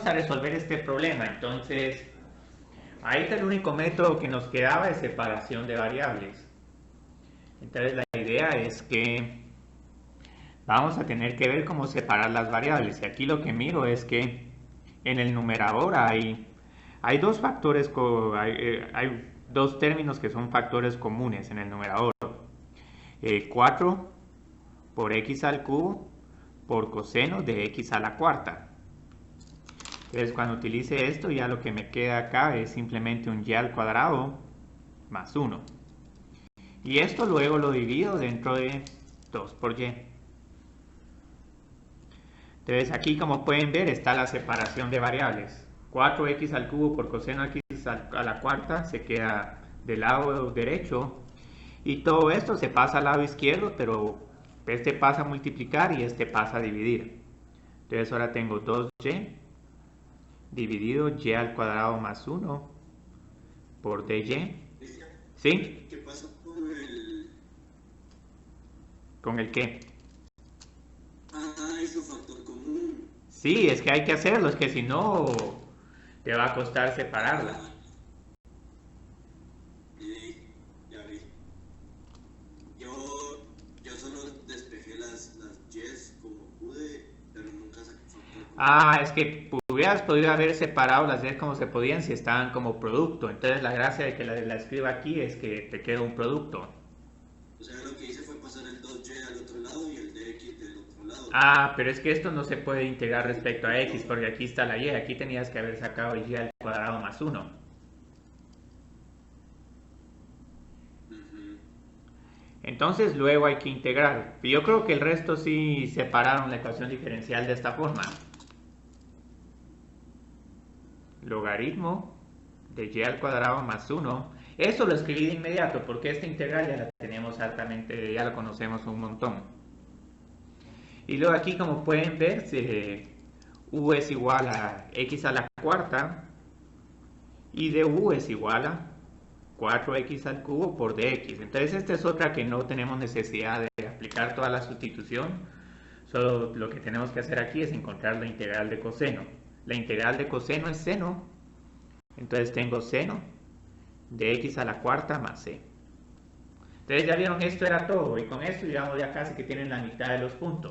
vamos a resolver este problema. Entonces, ahorita el único método que nos quedaba es separación de variables. Entonces la idea es que vamos a tener que ver cómo separar las variables. Y aquí lo que miro es que en el numerador hay dos factores, hay dos términos que son factores comunes en el numerador. 4 por x al cubo por coseno de x a la cuarta. Entonces cuando utilice esto, ya lo que me queda acá es simplemente un y al cuadrado más 1. Y esto luego lo divido dentro de 2 por y. Entonces aquí, como pueden ver, está la separación de variables. 4x al cubo por coseno de x a la cuarta se queda del lado derecho. Y todo esto se pasa al lado izquierdo, pero este pasa a multiplicar y este pasa a dividir. Entonces ahora tengo 2y dividido y al cuadrado más 1 por dy. ¿Sí? ¿Qué pasa con el...? ¿Con el qué? Ah, es un factor común. Sí, es que hay que hacerlo, es que si no te va a costar separarla. Ya vi. Yo solo despejé las yes como pude, pero nunca saqué factor común. Ah, es que hubieras podido haber separado las y como se podían si estaban como producto. Entonces la gracia de que la escriba aquí es que te queda un producto. O sea, lo que hice fue pasar el 2y al otro lado y el dx del otro lado. Ah, pero es que esto no se puede integrar respecto a x porque aquí está la y. Aquí tenías que haber sacado y al cuadrado más 1. Ujú. Entonces luego hay que integrar. Yo creo que el resto sí separaron la ecuación diferencial de esta forma. Logaritmo de y al cuadrado más 1. Eso lo escribí de inmediato porque esta integral ya la tenemos altamente, ya la conocemos un montón. Y luego aquí, como pueden ver, u es igual a x a la cuarta y du es igual a 4x al cubo por dx. Entonces esta es otra que no tenemos necesidad de aplicar toda la sustitución. Solo lo que tenemos que hacer aquí es encontrar la integral de coseno. La integral de coseno es seno. Entonces tengo seno de x a la cuarta más c. Entonces ya vieron, esto era todo. Y con esto llegamos ya casi que tienen la mitad de los puntos.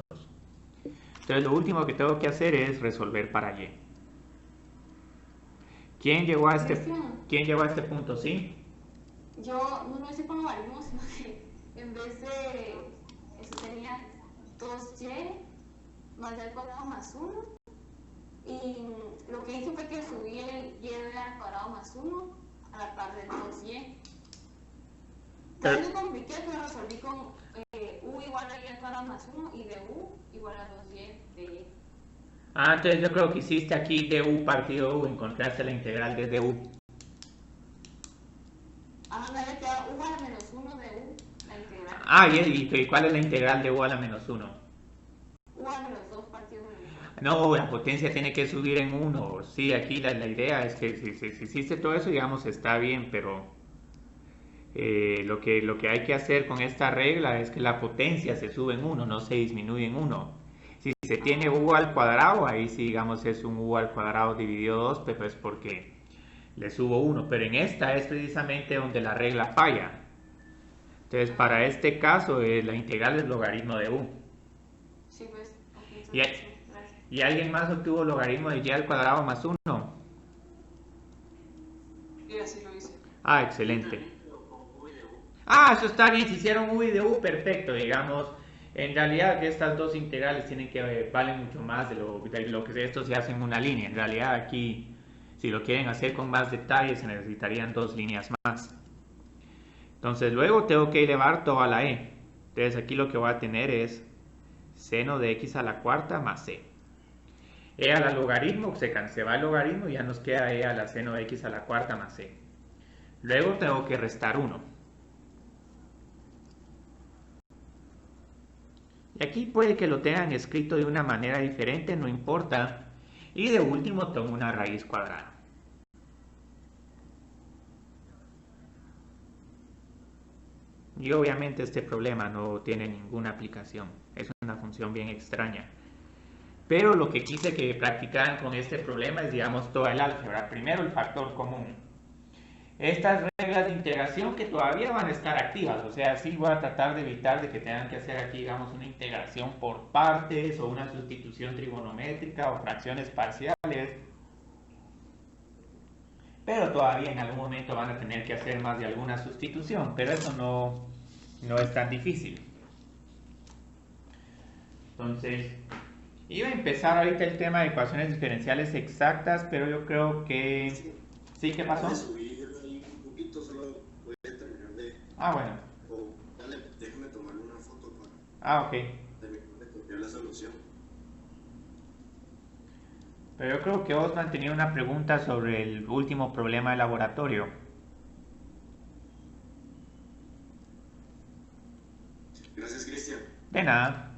Entonces lo último que tengo que hacer es resolver para y. ¿Quién llegó a este punto? ¿Sí? Yo no lo hice con logaritmos, sino que en vez de eso tenía 2y más y al cuadrado más 1. Y lo que hice fue que subí el y al cuadrado más 1 a la par del 2y. Entonces lo compliqué, lo resolví con u igual a y al cuadrado más 1 y de u igual a 2y de y. Ah, entonces yo creo que hiciste aquí du partido u, encontraste la integral de du. Ah, me había quedado u a la menos 1 de u, la integral. Ah, ¿y cuál es la integral de u a la menos 1? U a menos 2 partido de u. No, la potencia tiene que subir en 1. Sí, aquí la idea es que si hiciste todo eso, digamos, está bien, pero lo que hay que hacer con esta regla es que la potencia se sube en 1, no se disminuye en 1. Si se tiene u al cuadrado, ahí sí, digamos, es un u al cuadrado dividido 2, pero es porque le subo 1. Pero en esta es precisamente donde la regla falla. Entonces, para este caso, la integral es logaritmo de u. Sí, pues, ok, Y, entonces sí, gracias. ¿Y alguien más obtuvo logaritmo de y al cuadrado más 1? Y así lo hice. Ah, excelente. Ah, eso está bien, si hicieron u y de u, perfecto, digamos. En realidad que estas dos integrales tienen que valen mucho más de lo que esto se hace en una línea. En realidad aquí, si lo quieren hacer con más detalle, se necesitarían dos líneas más. Entonces luego tengo que elevar todo a la e. Entonces aquí lo que voy a tener es seno de x a la cuarta más c. E a la logaritmo, se va el logaritmo y ya nos queda e a la seno de x a la cuarta más c. Luego tengo que restar 1. Y aquí puede que lo tengan escrito de una manera diferente, no importa. Y de último tomo una raíz cuadrada. Y obviamente este problema no tiene ninguna aplicación. Es una función bien extraña. Pero lo que quise que practicaran con este problema es, digamos, toda el álgebra. Primero, el factor común. Estas reglas de integración que todavía van a estar activas, o sea, sí voy a tratar de evitar de que tengan que hacer aquí, digamos, una integración por partes o una sustitución trigonométrica o fracciones parciales, pero todavía en algún momento van a tener que hacer más de alguna sustitución, pero eso no es tan difícil. Entonces, iba a empezar ahorita el tema de ecuaciones diferenciales exactas, pero yo creo que... ¿Sí? ¿Qué pasó? Voy a subir ahí un poquito, solo voy a terminar de... Ah, bueno. Dale, déjame tomar una foto para Ah, ok. terminar de copiar la solución. Pero yo creo que Osman tenía una pregunta sobre el último problema de laboratorio. Gracias, Cristian. De nada.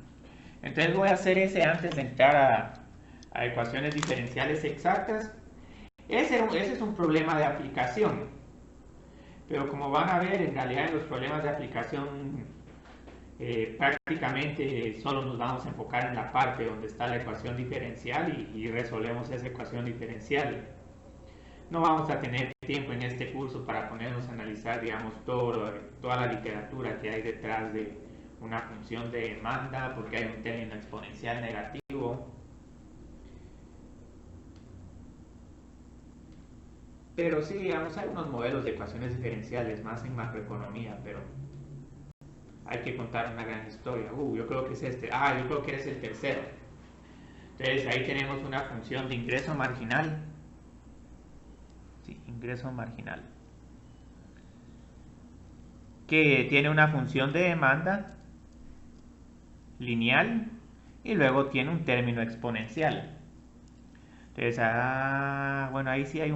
Entonces voy a hacer ese antes de entrar a ecuaciones diferenciales exactas. Ese es un problema de aplicación. Pero como van a ver, en realidad en los problemas de aplicación prácticamente solo nos vamos a enfocar en la parte donde está la ecuación diferencial y resolvemos esa ecuación diferencial. No vamos a tener tiempo en este curso para ponernos a analizar, digamos, toda la literatura que hay detrás de una función de demanda, porque hay un término exponencial negativo. Pero sí, digamos, hay unos modelos de ecuaciones diferenciales más en macroeconomía, pero hay que contar una gran historia. Yo creo que es este. Yo creo que es el tercero. Entonces ahí tenemos una función de ingreso marginal. Sí, ingreso marginal. Que tiene una función de demanda lineal y luego tiene un término exponencial. Entonces, bueno, ahí sí hay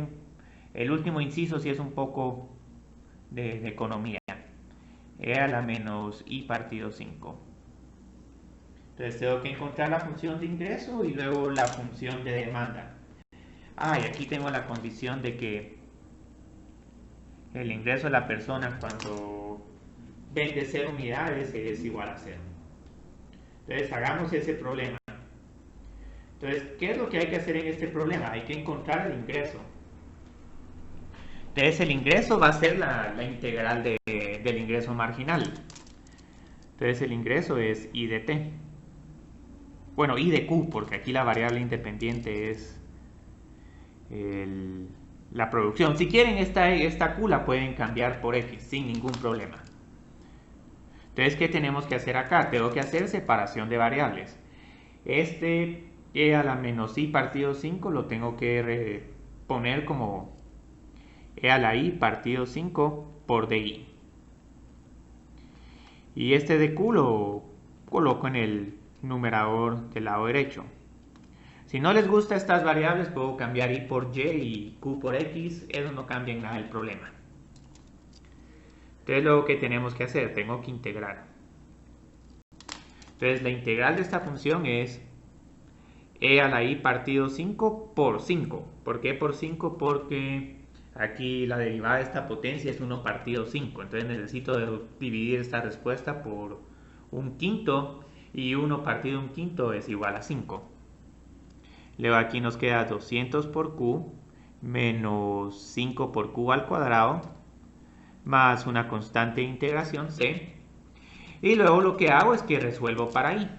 el último inciso sí es un poco de economía. E a la menos i partido 5. Entonces tengo que encontrar la función de ingreso y luego la función de demanda. Y aquí tengo la condición de que el ingreso de la persona cuando vende 0 unidades es igual a 0. Entonces hagamos ese problema. Entonces, ¿qué es lo que hay que hacer en este problema? Hay que encontrar el ingreso. Entonces el ingreso va a ser la integral del ingreso marginal. Entonces el ingreso es I de T. Bueno, I de Q, porque aquí la variable independiente es la producción. Si quieren esta Q la pueden cambiar por X sin ningún problema. Entonces, ¿qué tenemos que hacer acá? Tengo que hacer separación de variables. Este E a la menos I partido 5 lo tengo que poner como E a la I partido 5 por DI. Y este de Q lo coloco en el numerador del lado derecho. Si no les gusta estas variables, puedo cambiar I por Y y Q por X. Eso no cambia en nada el problema. Entonces, luego, ¿qué tenemos que hacer? Tengo que integrar. Entonces, la integral de esta función es E a la I partido 5 por 5. ¿Por qué por 5? Porque aquí la derivada de esta potencia es 1 partido 5. Entonces necesito dividir esta respuesta por un quinto. Y 1 partido un quinto es igual a 5. Luego aquí nos queda 200 por Q menos 5 por Q al cuadrado más una constante de integración C. Y luego lo que hago es que resuelvo para I.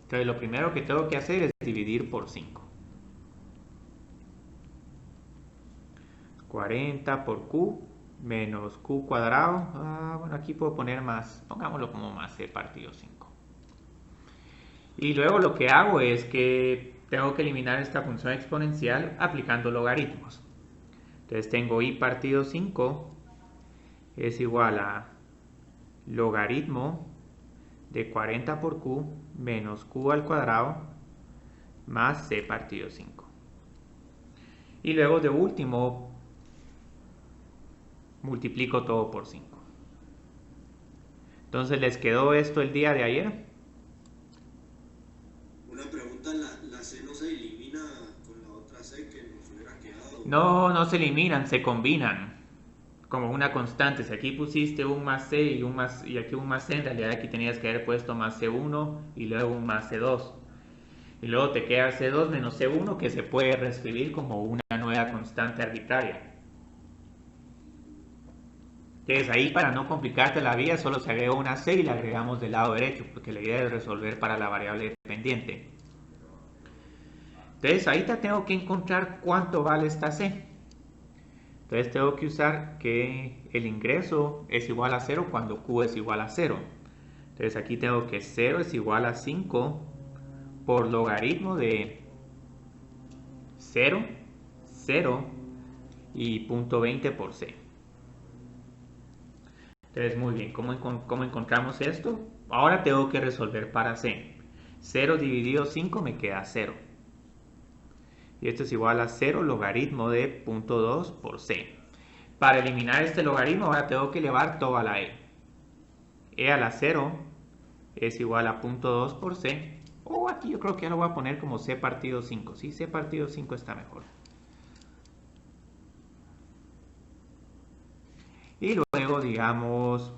Entonces lo primero que tengo que hacer es dividir por 5. 40 por Q menos Q cuadrado. Bueno, aquí puedo poner más, pongámoslo como más C partido 5. Y luego lo que hago es que tengo que eliminar esta función exponencial aplicando logaritmos. Entonces tengo I partido 5 es igual a logaritmo de 40 por Q menos Q al cuadrado más C partido 5. Y luego de último multiplico todo por 5. Entonces, ¿les quedó esto el día de ayer? Una pregunta, ¿la C no se elimina con la otra C que nos hubiera quedado? No se eliminan, se combinan. como una constante. Si aquí pusiste un más C y aquí un más C, en realidad aquí tenías que haber puesto más C1 y luego un más C2. Y luego te queda C2 menos C1 que se puede reescribir como una nueva constante arbitraria. Entonces ahí, para no complicarte la vida, solo se agrega una C y la agregamos del lado derecho, porque la idea es resolver para la variable dependiente. Entonces ahí te tengo que encontrar cuánto vale esta C. Entonces tengo que usar que el ingreso es igual a 0 cuando Q es igual a 0. Entonces aquí tengo que 0 es igual a 5 por logaritmo de 0, 0 y 0.20 por C. Entonces, muy bien, ¿cómo encontramos esto? Ahora tengo que resolver para C. 0 dividido 5 me queda 0. Y esto es igual a 0 logaritmo de 0.2 por C. Para eliminar este logaritmo ahora tengo que elevar todo a la E. E a la 0 es igual a 0.2 por C. O aquí yo creo que ya lo voy a poner como C partido 5. Sí, C partido 5 está mejor. Y luego, digamos,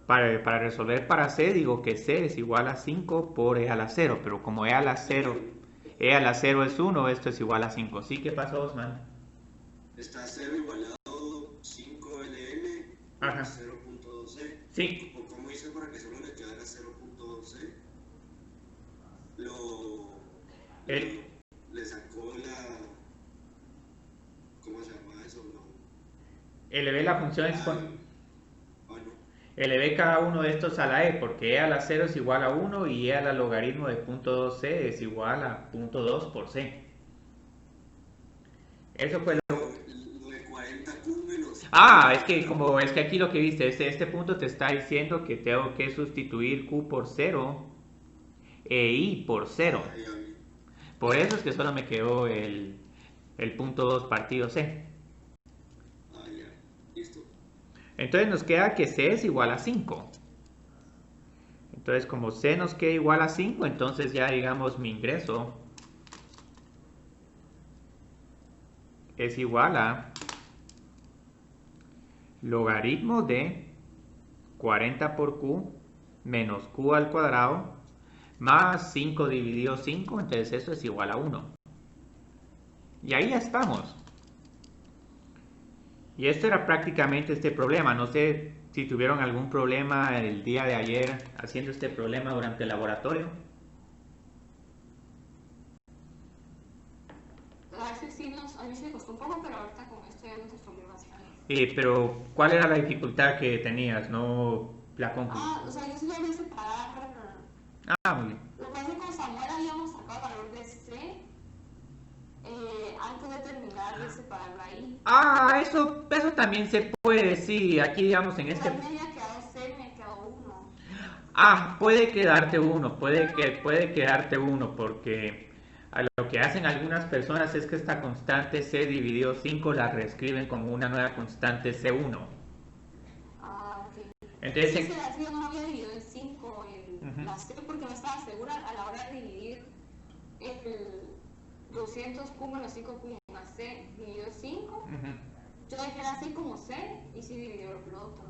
para resolver para C, digo que C es igual a 5 por E a la 0. Pero como E a la 0 es 1, esto es igual a 5. ¿Sí? ¿Qué pasó, Osman? Está 0 igualado 5LN Ajá. 0.12. Sí. O como hice para que solo le quedara 0.12. Le sacó la... ¿Cómo se llama eso? No. Elevé la función No. Elevé cada uno de estos a la E, porque E a la 0 es igual a 1 y E al logaritmo de 0.2C es igual a 0.2 por C. Eso fue lo... Lo de 40Q menos... es que aquí lo que viste, este punto te está diciendo que tengo que sustituir Q por 0 e I por 0. Por eso es que solo me quedó el 0.2 partido C. Ya, listo. Entonces nos queda que C es igual a 5. Entonces como C nos queda igual a 5, entonces ya digamos mi ingreso es igual a logaritmo de 40 por Q menos Q al cuadrado más 5 dividido 5, entonces eso es igual a 1. Y ahí ya estamos. Y esto era prácticamente este problema. No sé si tuvieron algún problema el día de ayer haciendo este problema durante el laboratorio. A mí sí me costó un poco, pero ahorita con esto ya nos resolvió bastante. Pero, ¿cuál era la dificultad que tenías? No la conclusión. O sea, yo sí lo voy a separar. Muy bien. Lo que pasa es que con Samuel habíamos sacado el valor de C antes de terminar de separarlo ahí. Eso también se puede, sí. Aquí, digamos, en este... A mí me había quedado C, me quedó 1. Puede quedarte uno, puede quedarte uno, porque lo que hacen algunas personas es que esta constante C dividido 5 la reescriben como una nueva constante C1. Ok. Entonces, Sí, yo no había dividido en 5 la C porque no estaba segura a la hora de dividir el 200Q menos 5Q más C dividido 5. Yo dejé la C como C y sí dividió lo otro.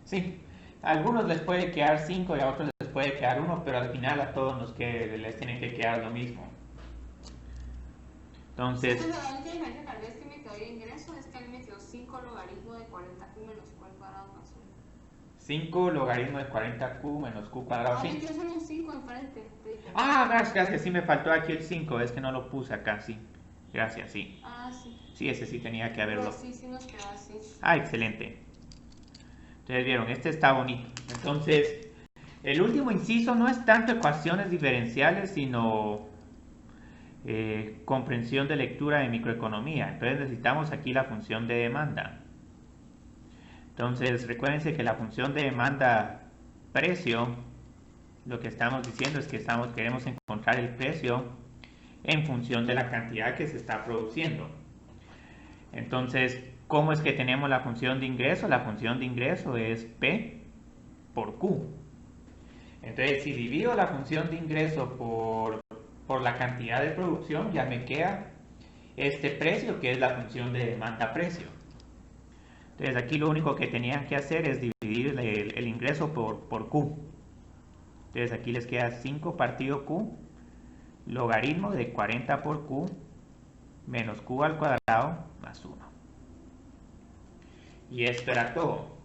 Sí, a algunos les puede quedar 5 y a otros les puede quedar 1, pero al final a todos les tiene que quedar lo mismo. Entonces... la única diferencia tal vez que me quedó de ingreso es que a mí me quedó 5 logaritmo de 40Q menos Q al cuadrado más 1. 5 logaritmo de 40Q menos Q cuadrado. Me quedó solo un 5 enfrente. Gracias, sí me faltó aquí el 5, es que no lo puse acá, sí. Gracias, sí. Sí. Sí, ese sí tenía que haberlo. Sí nos quedó así. Excelente. Ustedes vieron, este está bonito. Entonces, el último inciso no es tanto ecuaciones diferenciales, sino comprensión de lectura de microeconomía. Entonces necesitamos aquí la función de demanda. Entonces, recuérdense que la función de demanda precio, lo que estamos diciendo es que queremos encontrar el precio en función de la cantidad que se está produciendo. Entonces, ¿cómo es que tenemos la función de ingreso? La función de ingreso es P por Q. Entonces, si divido la función de ingreso por la cantidad de producción, ya me queda este precio, que es la función de demanda-precio. Entonces aquí lo único que tenían que hacer es dividir el ingreso por Q. Entonces aquí les queda 5 partido Q, logaritmo de 40 por Q, menos Q al cuadrado, más 1. Y esto era todo.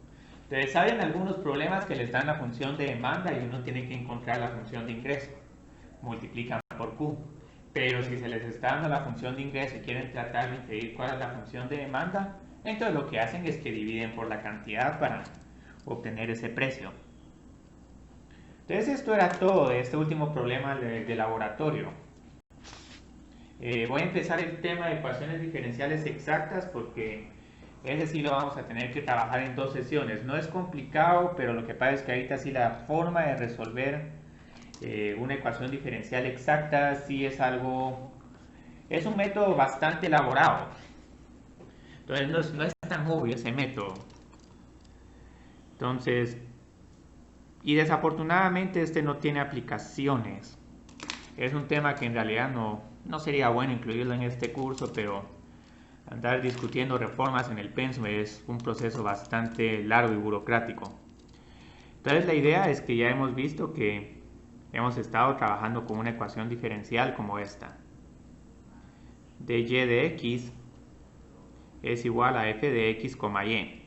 Entonces, ¿saben algunos problemas que les dan la función de demanda y uno tiene que encontrar la función de ingreso? Multiplican por Q. Pero si se les está dando la función de ingreso y quieren tratar de inferir cuál es la función de demanda, entonces lo que hacen es que dividen por la cantidad para obtener ese precio. Entonces esto era todo de este último problema de laboratorio. Voy a empezar el tema de ecuaciones diferenciales exactas porque ese sí lo vamos a tener que trabajar en 2 sesiones. No es complicado, pero lo que pasa es que ahorita sí la forma de resolver una ecuación diferencial exacta sí es es un método bastante elaborado. Entonces no es tan obvio ese método. Entonces, y desafortunadamente este no tiene aplicaciones. Es un tema que en realidad no sería bueno incluirlo en este curso, pero andar discutiendo reformas en el pensum es un proceso bastante largo y burocrático. Entonces la idea es que ya hemos visto que hemos estado trabajando con una ecuación diferencial como esta. dy de x es igual a f de x, y.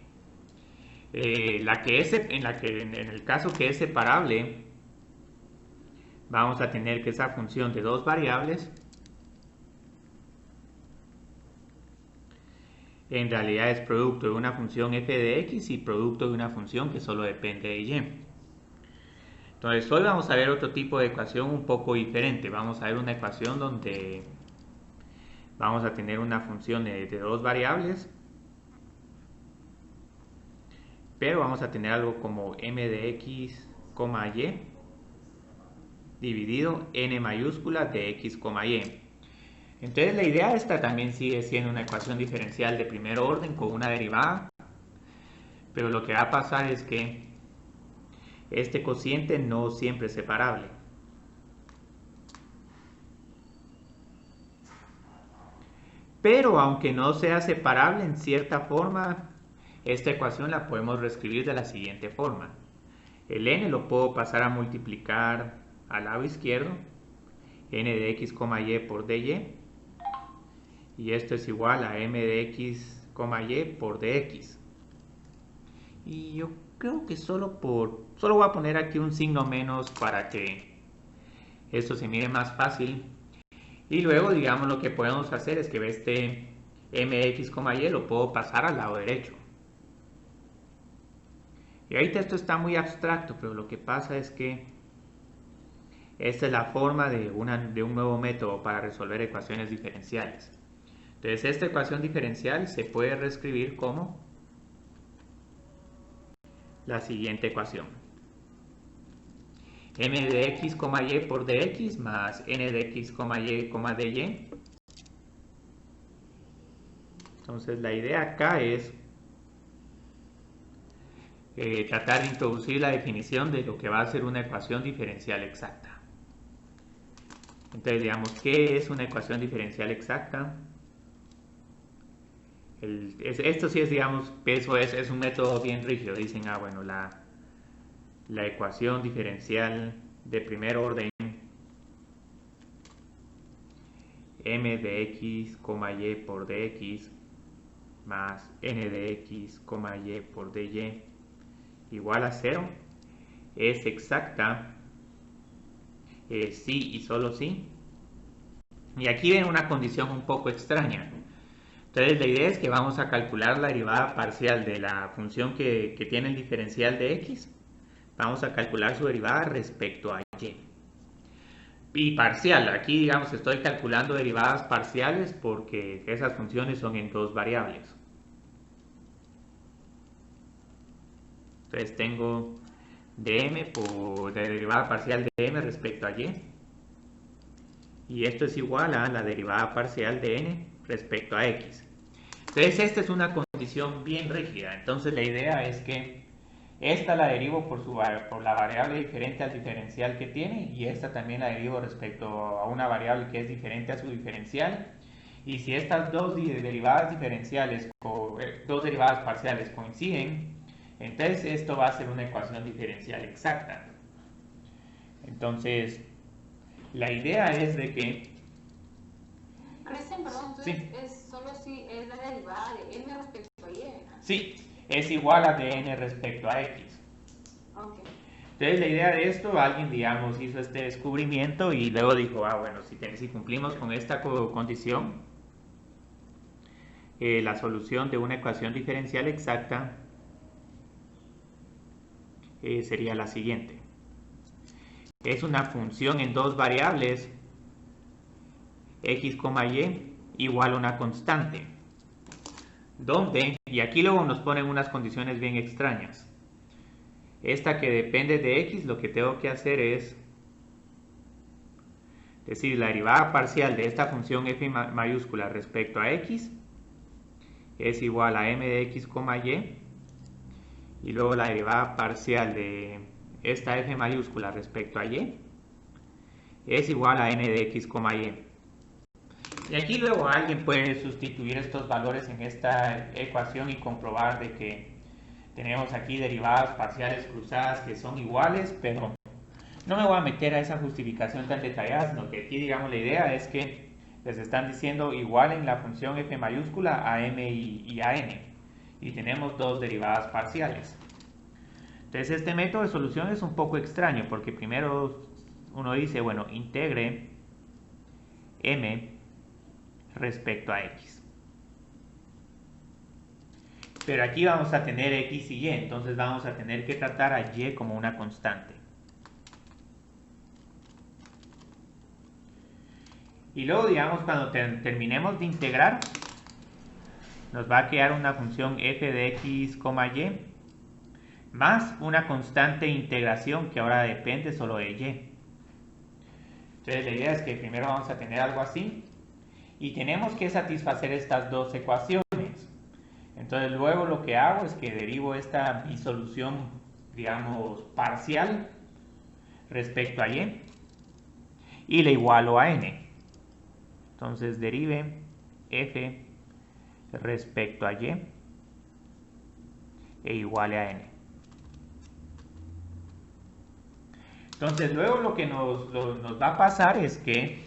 En el caso que es separable, vamos a tener que esa función de 2 variables en realidad es producto de una función f de x y producto de una función que solo depende de y. Entonces hoy vamos a ver otro tipo de ecuación un poco diferente. Vamos a ver una ecuación donde vamos a tener una función de 2 variables, pero vamos a tener algo como m de x, y dividido n mayúscula de x, y. Entonces la idea esta también sigue siendo una ecuación diferencial de primer orden con una derivada, pero lo que va a pasar es que este cociente no siempre es separable. Pero aunque no sea separable en cierta forma, esta ecuación la podemos reescribir de la siguiente forma. El n lo puedo pasar a multiplicar al lado izquierdo, n de x, y por dy, y esto es igual a m de x, y por dx. Y yo creo que solo voy a poner aquí un signo menos para que esto se mire más fácil. Y luego, digamos, lo que podemos hacer es que este mx, y lo puedo pasar al lado derecho. Y ahorita esto está muy abstracto, pero lo que pasa es que esta es la forma de un nuevo método para resolver ecuaciones diferenciales. Entonces, esta ecuación diferencial se puede reescribir como la siguiente ecuación. M de x, y por dx más n de x, y, dy. Entonces la idea acá es tratar de introducir la definición de lo que va a ser una ecuación diferencial exacta. Entonces digamos, ¿qué es una ecuación diferencial exacta? Esto sí es, digamos, eso es un método bien rígido. Dicen, bueno, la ecuación diferencial de primer orden m de x, y por dx más n de x, y por dy igual a 0 es exacta si y solo si. Y aquí ven una condición un poco extraña. Entonces la idea es que vamos a calcular la derivada parcial de la función que tiene el diferencial de x. Vamos a calcular su derivada respecto a y. Y parcial, aquí digamos estoy calculando derivadas parciales porque esas funciones son en 2 variables. Entonces tengo dm por la derivada parcial de m respecto a y. Y esto es igual a la derivada parcial de n respecto a x. Entonces esta es una condición bien rígida. Entonces la idea es que esta la derivo por la variable diferente al diferencial que tiene y esta también la derivo respecto a una variable que es diferente a su diferencial. Y si estas dos derivadas diferenciales, dos derivadas parciales coinciden, entonces esto va a ser una ecuación diferencial exacta. Entonces, la idea es de que... Cristian, perdón, entonces Sí. es solo si es la derivada de n respecto a y, ¿verdad? Sí, es igual a de n respecto a x. Ok. Entonces la idea de esto, alguien, digamos, hizo este descubrimiento y luego dijo, bueno, si cumplimos con esta condición, la solución de una ecuación diferencial exacta sería la siguiente. Es una función en dos variables, x, y, igual a una constante. Donde, y aquí luego nos ponen unas condiciones bien extrañas. Esta que depende de x, lo que tengo que hacer es decir, la derivada parcial de esta función f mayúscula respecto a x es igual a m de x, y luego la derivada parcial de esta f mayúscula respecto a y es igual a n de x, y. Y aquí luego alguien puede sustituir estos valores en esta ecuación y comprobar de que tenemos aquí derivadas parciales cruzadas que son iguales, pero no me voy a meter a esa justificación tan detallada, sino que aquí, digamos, la idea es que les están diciendo igual en la función f mayúscula a m y a n, y tenemos dos derivadas parciales. Entonces este método de solución es un poco extraño, porque primero uno dice, bueno, integre m respecto a x. Pero aquí vamos a tener x y y, entonces vamos a tener que tratar a y como una constante. Y luego, digamos, cuando terminemos de integrar, nos va a quedar una función f de x, y, más una constante de integración que ahora depende solo de y. Entonces la idea es que primero vamos a tener algo así, y tenemos que satisfacer estas dos ecuaciones. Entonces luego lo que hago es que derivo mi solución, digamos, parcial respecto a y, y le igualo a n. Entonces derive f respecto a y e iguale a n. Entonces luego lo que nos va a pasar es que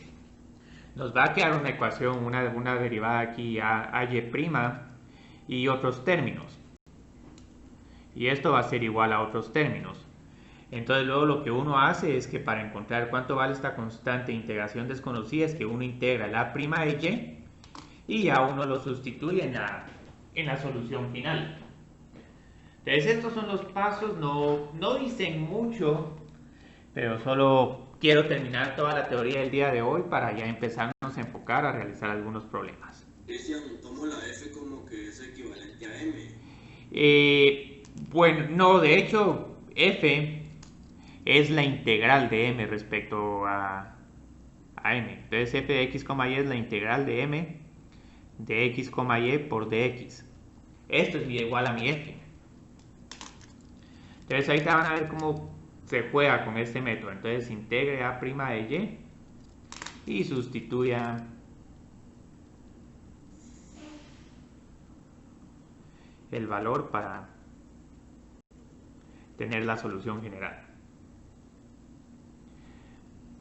nos va a quedar una ecuación, una derivada aquí a y y otros términos. Y esto va a ser igual a otros términos. Entonces luego lo que uno hace es que para encontrar cuánto vale esta constante de integración desconocida es que uno integra la prima de y ya uno lo sustituye en la solución final. Entonces estos son los pasos, no dicen mucho, pero solo quiero terminar toda la teoría del día de hoy para ya empezarnos a enfocar a realizar algunos problemas. Cristian, tomo la f como que es equivalente a m. Bueno, no, de hecho f es la integral de m respecto a m. Entonces f de x, y es la integral de m de x, y por dx. Esto es igual a mi f. Entonces ahorita van a ver cómo se juega con este método. Entonces integre a' de y sustituya el valor para tener la solución general.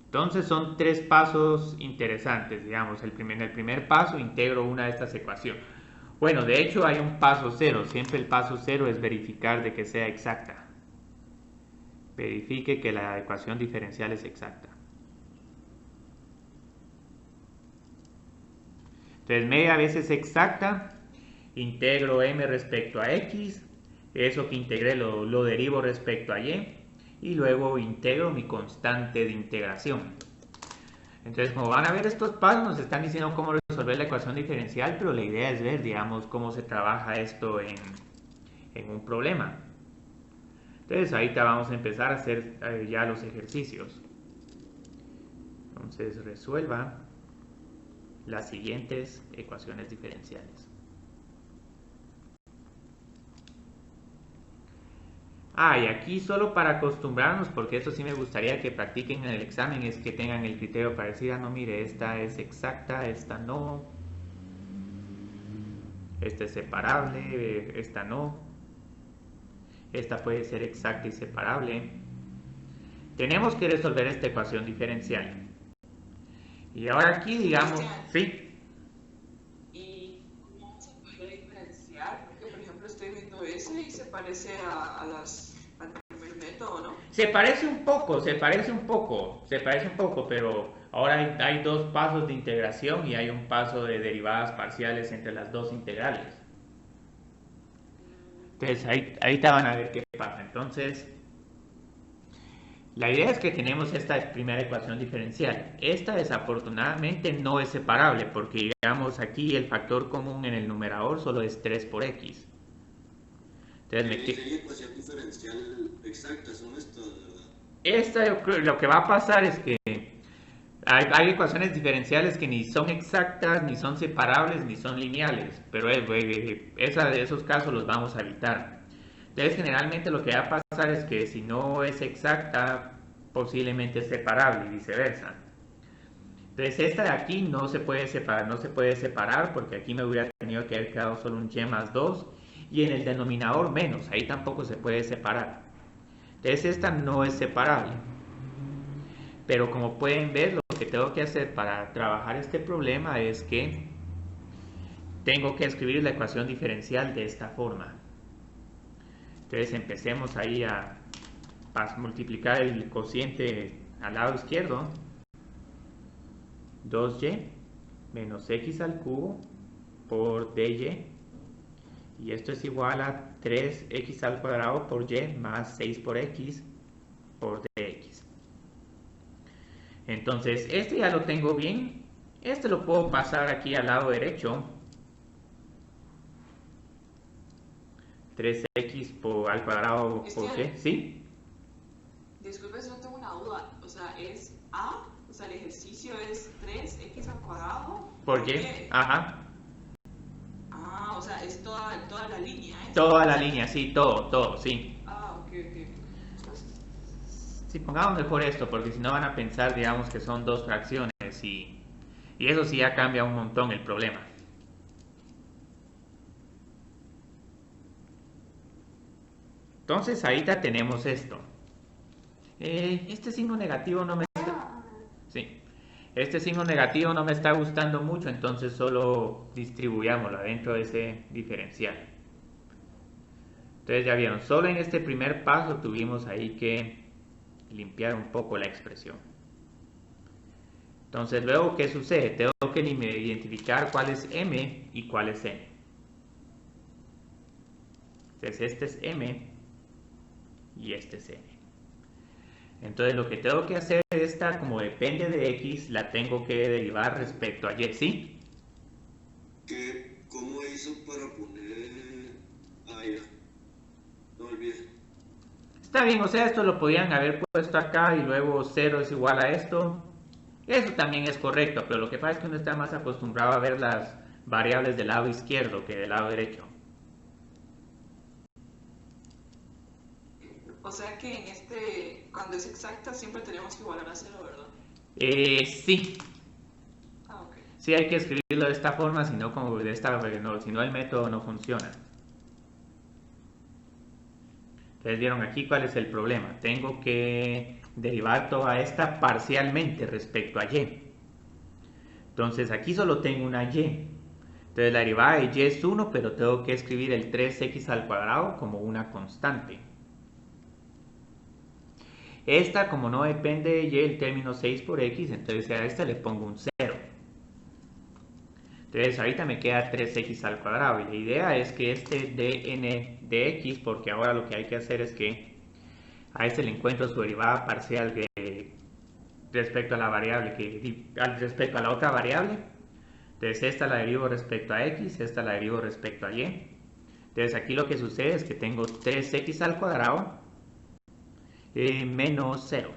Entonces son tres pasos interesantes, digamos. En el primer paso integro una de estas ecuaciones. Bueno, de hecho hay un paso cero. Siempre el paso cero es verificar de que sea exacta. Verifique que la ecuación diferencial es exacta. Entonces media vez es exacta. Integro m respecto a x. Eso que integré lo derivo respecto a y. Y luego integro mi constante de integración. Entonces, como van a ver, estos pasos nos están diciendo cómo resolver la ecuación diferencial, pero la idea es ver, digamos, cómo se trabaja esto en un problema. Entonces, ahorita vamos a empezar a hacer ya los ejercicios. Entonces, resuelva las siguientes ecuaciones diferenciales. Y aquí solo para acostumbrarnos, porque esto sí me gustaría que practiquen en el examen, es que tengan el criterio para decir, no, mire, esta es exacta, esta no. Esta es separable, esta no. Esta puede ser exacta y separable. Tenemos que resolver esta ecuación diferencial. Y ahora aquí, digamos, sí. ¿Y cómo se puede diferenciar? Porque, por ejemplo, estoy viendo ese y se parece al primer método, ¿no? Se parece un poco, pero ahora hay dos pasos de integración y hay un paso de derivadas parciales entre las dos integrales. Entonces ahí te van a ver qué pasa. Entonces, la idea es que tenemos esta primera ecuación diferencial. Esta desafortunadamente no es separable porque, digamos, aquí el factor común en el numerador solo es 3 por x. Entonces, ¿Qué ecuación diferencial exacta son estas, verdad? Esta, yo creo, lo que va a pasar es que hay ecuaciones diferenciales que ni son exactas, ni son separables, ni son lineales, pero esos casos los vamos a evitar. Entonces, generalmente lo que va a pasar es que si no es exacta, posiblemente es separable y viceversa. Entonces, esta de aquí no se puede separar porque aquí me hubiera tenido que haber quedado solo un y más 2 y en el denominador menos, ahí tampoco se puede separar. Entonces, esta no es separable. Pero como pueden ver, lo que tengo que hacer para trabajar este problema es que tengo que escribir la ecuación diferencial de esta forma. Entonces empecemos ahí a multiplicar el cociente al lado izquierdo. 2y menos x al cubo por dy. Y esto es igual a 3x al cuadrado por y más 6 por x por dx. Entonces, este ya lo tengo bien. Este lo puedo pasar aquí al lado derecho. 3x al cuadrado por y, ¿sí? Disculpe si no tengo una duda. O sea, es A, o sea, el ejercicio es 3x al cuadrado ¿Por y? Ajá. Ah, o sea, es toda la línea. Toda la línea, sí, todo, sí. Ah, ok. Sí, pongamos mejor esto, porque si no van a pensar, digamos, que son dos fracciones y eso sí ya cambia un montón el problema. Entonces, ahorita tenemos esto. Este signo negativo no me está... Sí. Este signo negativo no me está gustando mucho, entonces solo distribuyámoslo dentro de ese diferencial. Entonces ya vieron, solo en este primer paso tuvimos ahí que limpiar un poco la expresión. Entonces luego, ¿qué sucede? Tengo que identificar cuál es m y cuál es n. Entonces este es m y este es n. Entonces lo que tengo que hacer es esta, como depende de x, la tengo que derivar respecto a y, ¿sí? ¿Cómo hizo para poner... Ah, ya. No olvides. Está bien, o sea, esto lo podían haber puesto acá y luego 0 es igual a esto. Eso también es correcto, pero lo que pasa es que uno está más acostumbrado a ver las variables del lado izquierdo que del lado derecho. O sea que cuando es exacta, siempre tenemos que igualar a 0, ¿verdad? Sí. Ah, ok. Sí, hay que escribirlo de esta forma, si no, si no el método no funciona. Entonces vieron aquí cuál es el problema. Tengo que derivar toda esta parcialmente respecto a y. Entonces aquí solo tengo una y. Entonces la derivada de y es 1, pero tengo que escribir el 3x al cuadrado como una constante. Esta, como no depende de y, el término 6 por x, entonces a esta le pongo un 0. Entonces ahorita me queda 3x al cuadrado y la idea es que este dn de x, porque ahora lo que hay que hacer es que a este le encuentro su derivada parcial respecto a la variable, respecto a la otra variable. Entonces esta la derivo respecto a x, esta la derivo respecto a y. Entonces aquí lo que sucede es que tengo 3x al cuadrado menos 0.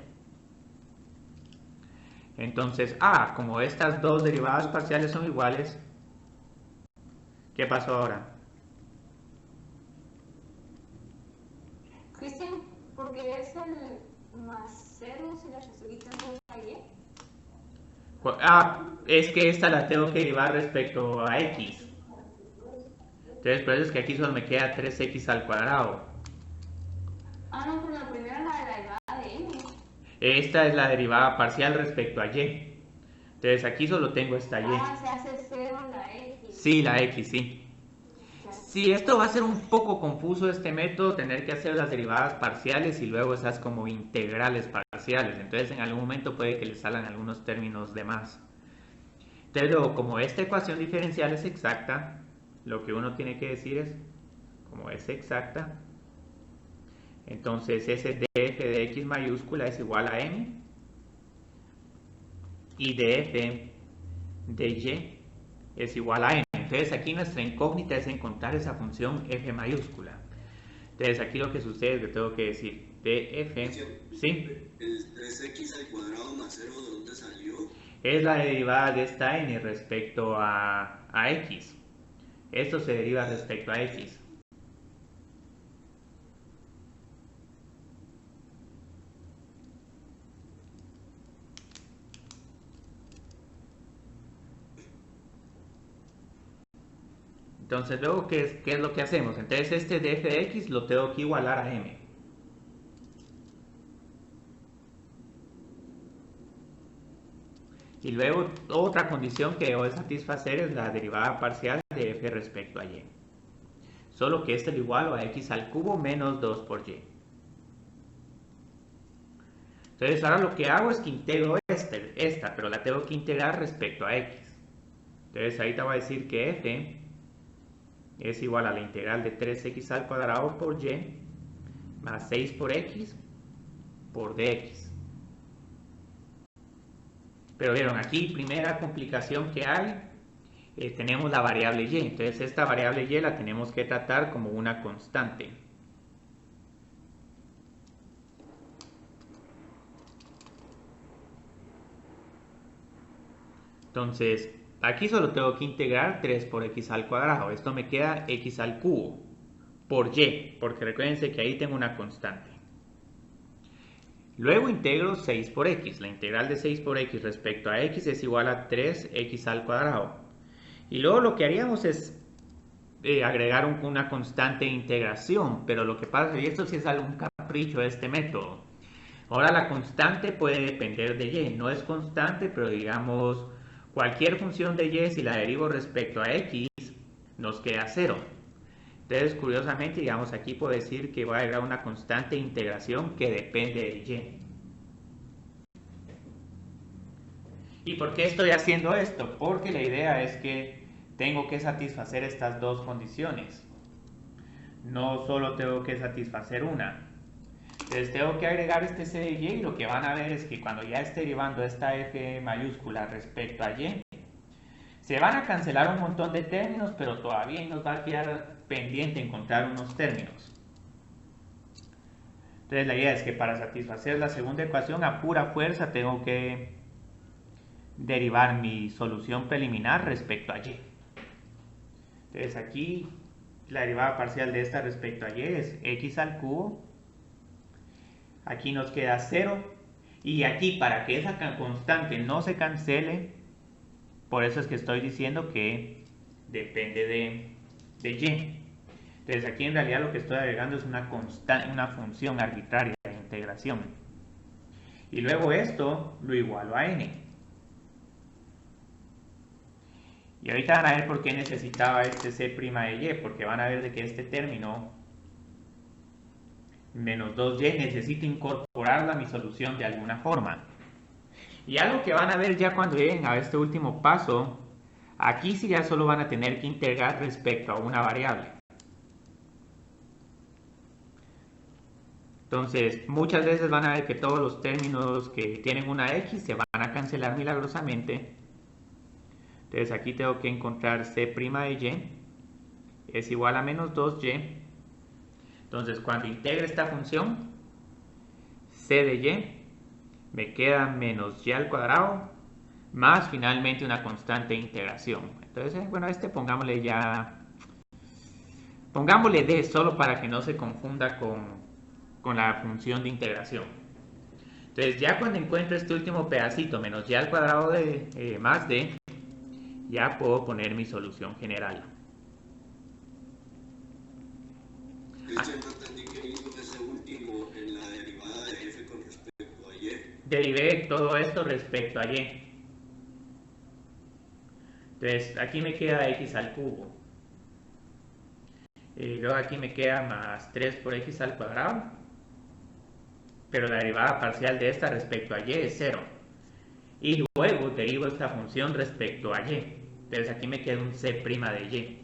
Entonces, como estas dos derivadas parciales son iguales, ¿qué pasó ahora? Cristian, ¿por qué es el más 0 si la resulta no es y? Es que esta la tengo que derivar respecto a x. Entonces por eso es que aquí solo me queda 3x al cuadrado. Ah, no, pero la primera es la de la derivada de n. Esta es la derivada parcial respecto a y. Entonces aquí solo tengo esta y. Ah, se hace 0 la x. Sí, la x, sí. Ya. Sí, esto va a ser un poco confuso este método, tener que hacer las derivadas parciales y luego esas como integrales parciales. Entonces en algún momento puede que le salgan algunos términos de más. Pero como esta ecuación diferencial es exacta, lo que uno tiene que decir es, como es exacta, entonces ese df de x mayúscula es igual a m y df de y es igual a m. Entonces aquí nuestra incógnita es encontrar esa función f mayúscula. Entonces aquí lo que sucede es que tengo que decir df, ¿sí? El 3x al cuadrado más 0, ¿de dónde salió? Es la derivada de esta n respecto a x. Esto se deriva respecto a x. Entonces luego, ¿qué es lo que hacemos? Entonces este df de x lo tengo que igualar a m. Y luego otra condición que debo de satisfacer es la derivada parcial de f respecto a y. Solo que este lo igualo a x al cubo menos 2 por y. Entonces ahora lo que hago es que integro esta, pero la tengo que integrar respecto a x. Entonces ahí te voy a decir que f es igual a la integral de 3x al cuadrado por y más 6 por x por dx. Pero vieron, aquí primera complicación que hay, tenemos la variable y. Entonces esta variable y la tenemos que tratar como una constante. Entonces, aquí solo tengo que integrar 3 por x al cuadrado. Esto me queda x al cubo por y, porque recuérdense que ahí tengo una constante. Luego integro 6 por x. La integral de 6 por x respecto a x es igual a 3x al cuadrado. Y luego lo que haríamos es agregar una constante de integración, pero lo que pasa, y esto sí es algún capricho de este método. Ahora la constante puede depender de y. No es constante, pero digamos, cualquier función de y, si la derivo respecto a x, nos queda 0. Entonces, curiosamente, digamos, aquí puedo decir que voy a agregar una constante de integración que depende de y. ¿Y por qué estoy haciendo esto? Porque la idea es que tengo que satisfacer estas dos condiciones. No solo tengo que satisfacer una. Entonces tengo que agregar este c de y y lo que van a ver es que cuando ya esté derivando esta f mayúscula respecto a y, se van a cancelar un montón de términos, pero todavía nos va a quedar pendiente encontrar unos términos. Entonces la idea es que para satisfacer la segunda ecuación a pura fuerza tengo que derivar mi solución preliminar respecto a y. Entonces aquí la derivada parcial de esta respecto a y es x al cubo. Aquí nos queda 0. Y aquí para que esa constante no se cancele, por eso es que estoy diciendo que depende de y. Entonces aquí en realidad lo que estoy agregando es una función arbitraria de integración. Y luego esto lo igualo a n. Y ahorita van a ver por qué necesitaba este c' de y, porque van a ver de que este término menos 2y necesito incorporarla a mi solución de alguna forma. Y algo que van a ver ya cuando lleguen a este último paso, aquí sí ya solo van a tener que integrar respecto a una variable. Entonces, muchas veces van a ver que todos los términos que tienen una x se van a cancelar milagrosamente. Entonces aquí tengo que encontrar c' de y es igual a menos 2y. Entonces cuando integre esta función, c de y me queda menos y al cuadrado más finalmente una constante de integración. Entonces, bueno, pongámosle d solo para que no se confunda con la función de integración. Entonces ya cuando encuentro este último pedacito menos y al cuadrado de más d, ya puedo poner mi solución general. Cristian, no entendí que hizo ese último en la derivada de f con respecto a y. Derivé todo esto respecto a y. Entonces aquí me queda x al cubo. Y luego aquí me queda más 3 por x al cuadrado. Pero la derivada parcial de esta respecto a y es 0. Y luego derivo esta función respecto a y. Entonces aquí me queda un c' de y.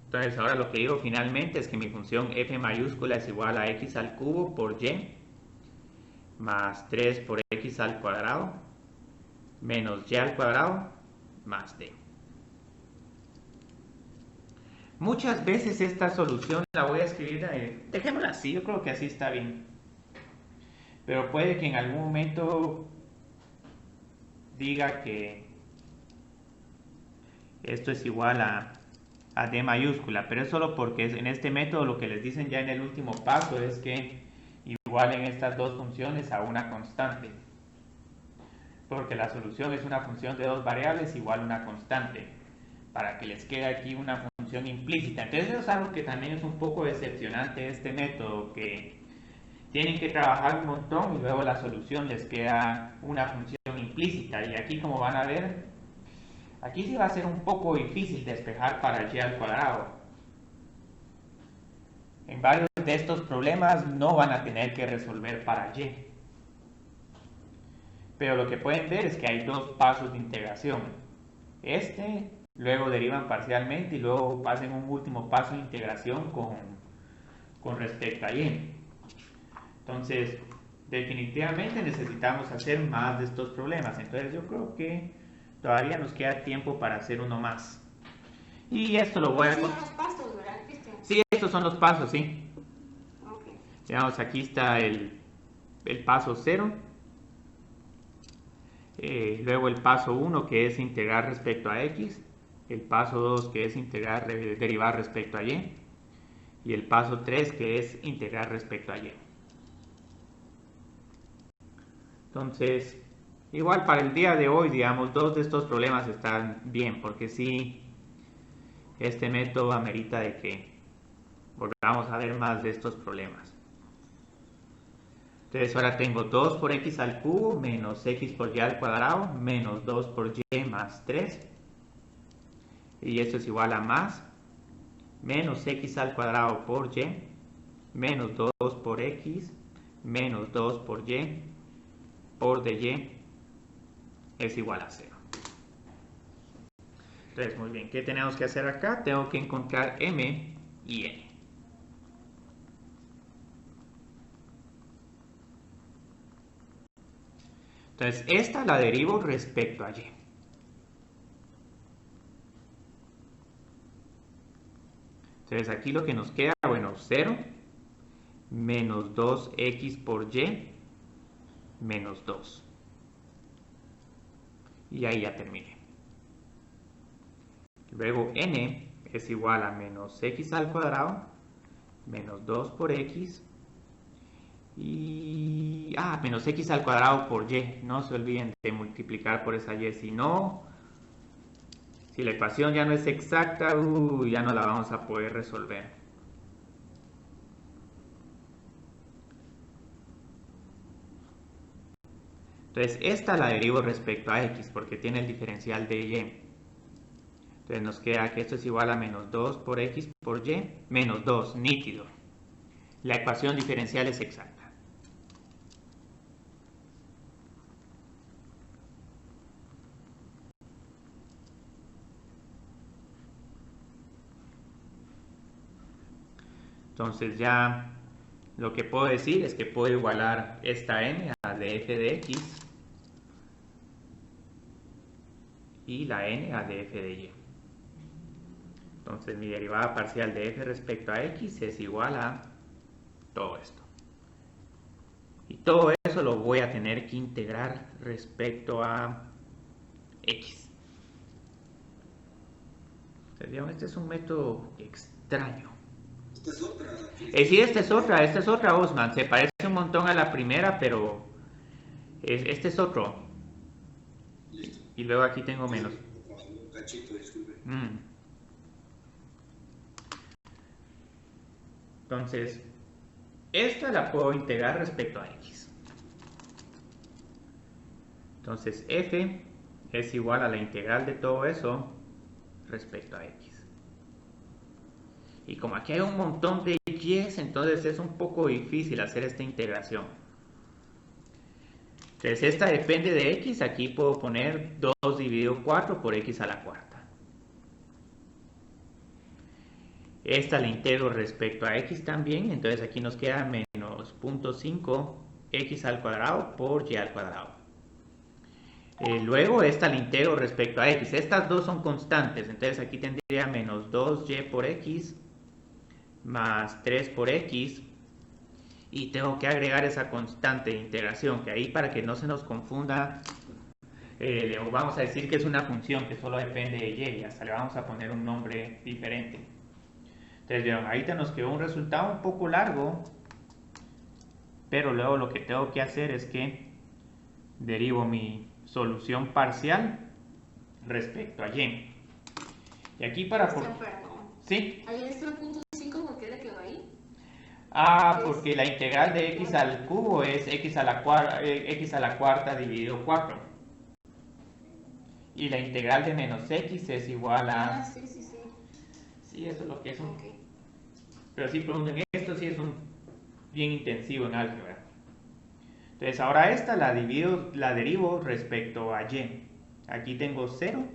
Entonces ahora lo que digo finalmente es que mi función f mayúscula es igual a x al cubo por y más 3 por x al cuadrado menos y al cuadrado más d. Muchas veces esta solución la voy a escribir, dejémosla así, yo creo que así está bien. Pero puede que en algún momento diga que esto es igual a d mayúscula, pero es solo porque en este método lo que les dicen ya en el último paso es que igualen estas dos funciones a una constante, porque la solución es una función de dos variables igual a una constante, para que les quede aquí una función implícita. Entonces eso es algo que también es un poco decepcionante de este método, que tienen que trabajar un montón y luego la solución les queda una función implícita, y aquí, como van a ver, aquí sí va a ser un poco difícil despejar para y al cuadrado. En varios de estos problemas no van a tener que resolver para y. Pero lo que pueden ver es que hay dos pasos de integración. Luego derivan parcialmente y luego hacen un último paso de integración con respecto a y. Entonces, definitivamente necesitamos hacer más de estos problemas. Entonces yo creo que todavía nos queda tiempo para hacer uno más. Y esto lo voy a... Estos son los pasos, ¿verdad, Cristian? Sí, estos son los pasos, sí. Okay. Veamos, aquí está el paso 0. Luego el paso 1, que es integrar respecto a x. El paso 2, que es derivar respecto a y. Y el paso 3, que es integrar respecto a y. Entonces, igual para el día de hoy, digamos, dos de estos problemas están bien, porque sí, este método amerita de que volvamos a ver más de estos problemas. Entonces ahora tengo 2 por x al cubo menos x por y al cuadrado menos 2 por y más 3. Y esto es igual a más menos x al cuadrado por y menos 2 por x menos 2 por y por dy es igual a 0. Entonces, muy bien, ¿qué tenemos que hacer acá? Tengo que encontrar m y n. Entonces, esta la derivo respecto a y. Entonces, aquí lo que nos queda, bueno, 0 menos 2x por y menos 2. Y ahí ya terminé. Luego n es igual a menos x al cuadrado menos 2 por x y menos x al cuadrado por y. No se olviden de multiplicar por esa y, si no, si la ecuación ya no es exacta, ya no la vamos a poder resolver. Entonces esta la derivo respecto a x porque tiene el diferencial de y. Entonces nos queda que esto es igual a menos 2 por x por y menos 2, nítido. La ecuación diferencial es exacta. Entonces ya lo que puedo decir es que puedo igualar esta n a de f de x y la n a de f de y. Entonces mi derivada parcial de f respecto a x es igual a todo esto. Y todo eso lo voy a tener que integrar respecto a x. Entonces, digamos, este es un método extraño. Esta es otra. Sí, esta es otra, Osman. Se parece un montón a la primera, pero este es otro. Listo. Y luego aquí tengo menos. Un cachito, disculpe. Entonces, esta la puedo integrar respecto a x. Entonces, f es igual a la integral de todo eso respecto a x. Y como aquí hay un montón de y's, entonces es un poco difícil hacer esta integración. Entonces, esta depende de x. Aquí puedo poner 2 dividido 4 por x a la cuarta. Esta la integro respecto a x también, entonces aquí nos queda menos 0.5 x al cuadrado por y al cuadrado. Luego esta la integro respecto a x. Estas dos son constantes, entonces aquí tendría menos 2y por x más 3 por x. Y tengo que agregar esa constante de integración, que ahí para que no se nos confunda, vamos a decir que es una función que solo depende de y, y hasta le vamos a poner un nombre diferente. Entonces, vieron, ahorita nos quedó un resultado un poco largo, pero luego lo que tengo que hacer es que derivo mi solución parcial respecto a y. Y aquí para... Perdón. ¿Sí? Ahí este 0.5, ¿por qué le quedó ahí? Porque la integral de x al cubo es x a la cuarta dividido 4. Y la integral de menos x es igual a... Sí. Sí, eso es lo que es un... Ok. Pero sí, pregunten, esto sí es un bien intensivo en álgebra. Entonces ahora esta la derivo respecto a y. Aquí tengo 0.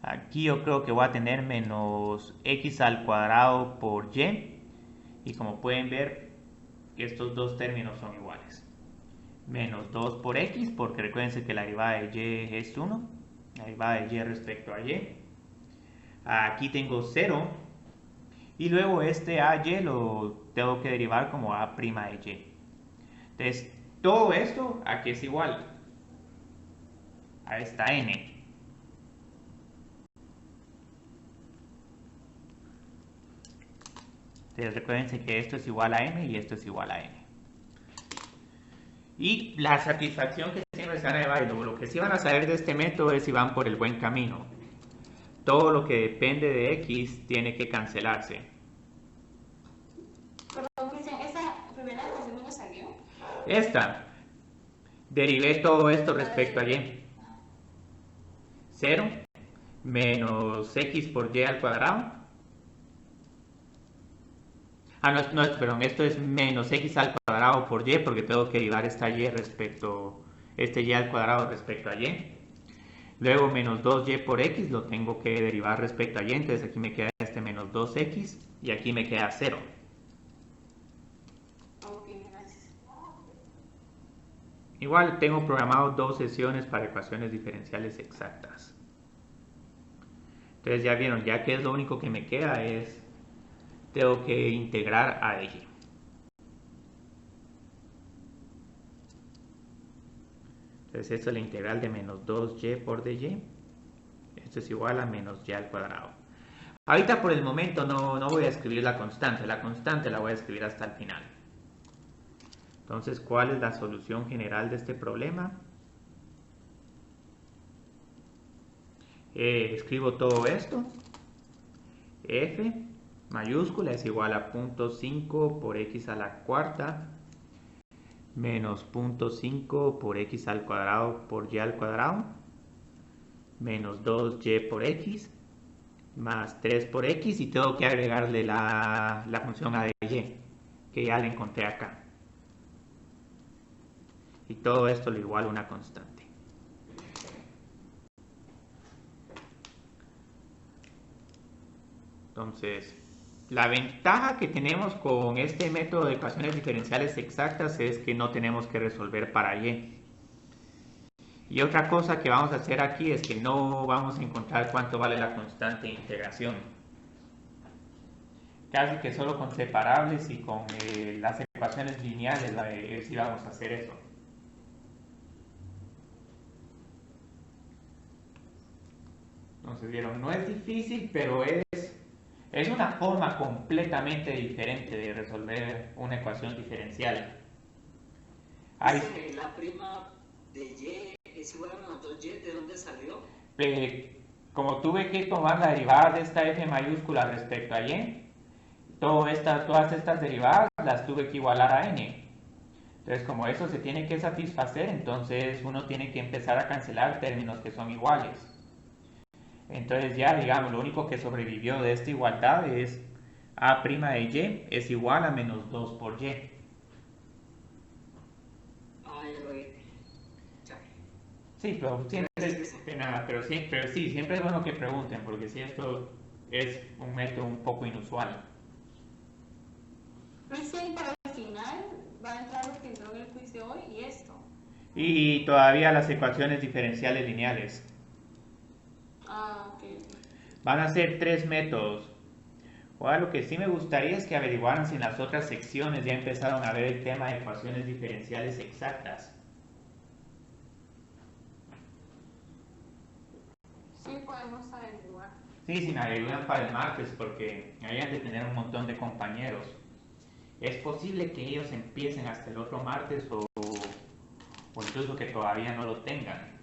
Aquí yo creo que voy a tener menos x al cuadrado por y. Y como pueden ver, estos dos términos son iguales. Menos 2 por x, porque recuérdense que la derivada de y es 1. La derivada de y respecto a y. Aquí tengo 0. Y luego este AY lo tengo que derivar como A' de Y. Entonces, todo esto aquí es igual a esta N. Entonces, recuérdense que esto es igual a M y esto es igual a N. Y la satisfacción que siempre se van a llevar, lo que sí van a saber de este método es si van por el buen camino. Todo lo que depende de X tiene que cancelarse. Perdón, Cristian, ¿esa primera ecuación no me salió? Esta, derivé todo esto respecto a Y. 0 menos x por y al cuadrado. Perdón, esto es menos x al cuadrado por y, porque tengo que derivar esta y respecto, este y al cuadrado respecto a y. Luego menos 2y por x lo tengo que derivar respecto a y, entonces aquí me queda este menos 2x y aquí me queda 0. Ok, gracias. Igual tengo programado 2 sesiones para ecuaciones diferenciales exactas. Entonces ya vieron, ya que es lo único que me queda es, tengo que integrar a y. Entonces esto es la integral de menos 2y por dy. Esto es igual a menos y al cuadrado. Ahorita por el momento no voy a escribir la constante la voy a escribir hasta el final. Entonces, ¿cuál es la solución general de este problema? Escribo todo esto. F mayúscula es igual a 0.5 por x a la cuarta menos 0.5 por x al cuadrado por y al cuadrado menos 2y por x más 3 por x, y tengo que agregarle la función a de y que ya la encontré acá, y todo esto lo igual a una constante. Entonces, la ventaja que tenemos con este método de ecuaciones diferenciales exactas es que no tenemos que resolver para y. Y otra cosa que vamos a hacer aquí es que no vamos a encontrar cuánto vale la constante de integración. Casi que solo con separables y con las ecuaciones lineales sí vamos a hacer eso. Entonces vieron, no es difícil, pero Es una forma completamente diferente de resolver una ecuación diferencial. Hay, Dice, la prima de y es igual a menos 2y, ¿de dónde salió? como tuve que tomar la derivada de esta f mayúscula respecto a y, todas estas derivadas las tuve que igualar a n. Entonces, como eso se tiene que satisfacer, entonces uno tiene que empezar a cancelar términos que son iguales. Entonces ya, digamos, lo único que sobrevivió de esta igualdad es a' de y es igual a menos 2 por y. Ay, güey. Ya. Sí, pero siempre es bueno que pregunten, porque si esto es un método un poco inusual. Recién para el final va a entrar lo que entró en el quiz de hoy y esto. Y todavía las ecuaciones diferenciales lineales. Ah, ok. Van a ser 3 métodos. Ahora lo que sí me gustaría es que averiguaran si en las otras secciones ya empezaron a ver el tema de ecuaciones diferenciales exactas. Sí, podemos averiguar. Sí, si me ayudan para el martes, porque ahí han de tener un montón de compañeros. Es posible que ellos empiecen hasta el otro martes o incluso que todavía no lo tengan.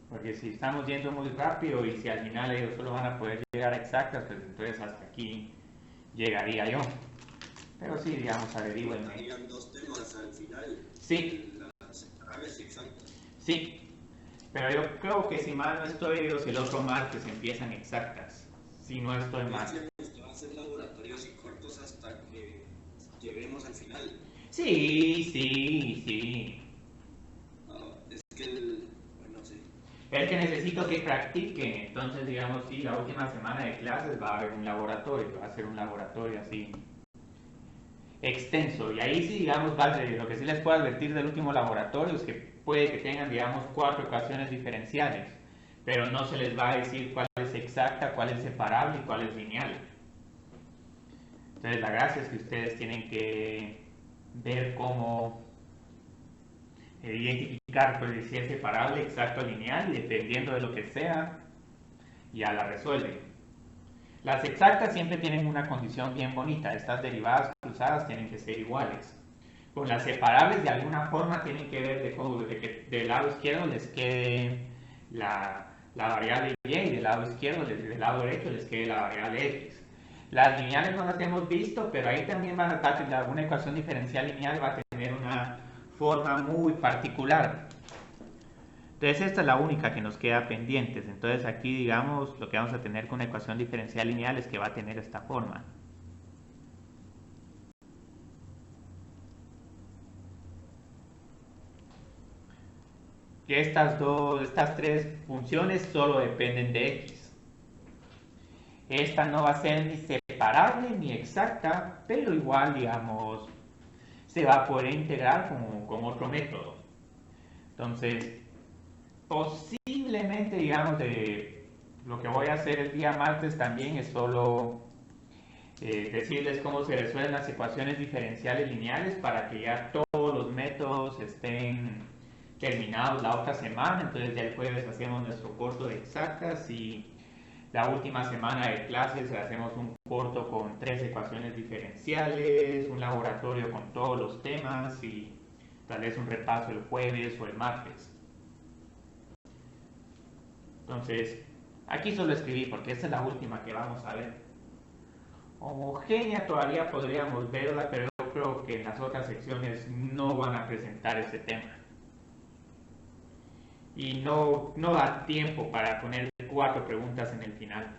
Porque si estamos yendo muy rápido y si al final ellos solo van a poder llegar a exactas, pues entonces hasta aquí llegaría yo. Pero sí, digamos, averigüenme. Habían 2 temas al final. Sí. Las separables y exactas. Sí, pero yo creo que si mal no estoy, ellos el otro martes empiezan exactas. Si no estoy mal. Decíamos que va a ser laboratorios y cortos hasta que lleguemos al final. Sí. Es que bueno, sí. Es que necesito que practiquen, entonces digamos, sí, la última semana de clases va a haber un laboratorio, va a ser un laboratorio así extenso, y ahí sí, digamos, lo que sí les puedo advertir del último laboratorio es que puede que tengan, digamos, 4 ecuaciones diferenciales, pero no se les va a decir cuál es exacta, cuál es separable y cuál es lineal. Entonces la gracia es que ustedes tienen que ver cómo identificar pues, si es separable, exacto, lineal, y dependiendo de lo que sea, ya la resuelven. Las exactas siempre tienen una condición bien bonita, estas derivadas cruzadas tienen que ser iguales. Con las separables de alguna forma tienen que ver de que del lado izquierdo les quede la variable y del lado izquierdo, del lado derecho les quede la variable x. Las lineales no las hemos visto, pero ahí también van a estar, una ecuación diferencial lineal va a tener una forma muy particular. Entonces esta es la única que nos queda pendientes. Entonces aquí digamos lo que vamos a tener con una ecuación diferencial lineal es que va a tener esta forma. Que estas 3 funciones solo dependen de x. Esta no va a ser ni separable ni exacta, pero igual digamos se va a poder integrar con otro método. Entonces posiblemente, digamos, lo que voy a hacer el día martes también es solo decirles cómo se resuelven las ecuaciones diferenciales lineales para que ya todos los métodos estén terminados la otra semana. Entonces ya el jueves hacemos nuestro corto de exactas y la última semana de clases hacemos un corto con 3 ecuaciones diferenciales, un laboratorio con todos los temas y tal vez un repaso el jueves o el martes. Entonces, aquí solo escribí porque esta es la última que vamos a ver. Homogénea todavía podríamos verla, pero yo creo que en las otras secciones no van a presentar ese tema. Y no da tiempo para poner 4 preguntas en el final.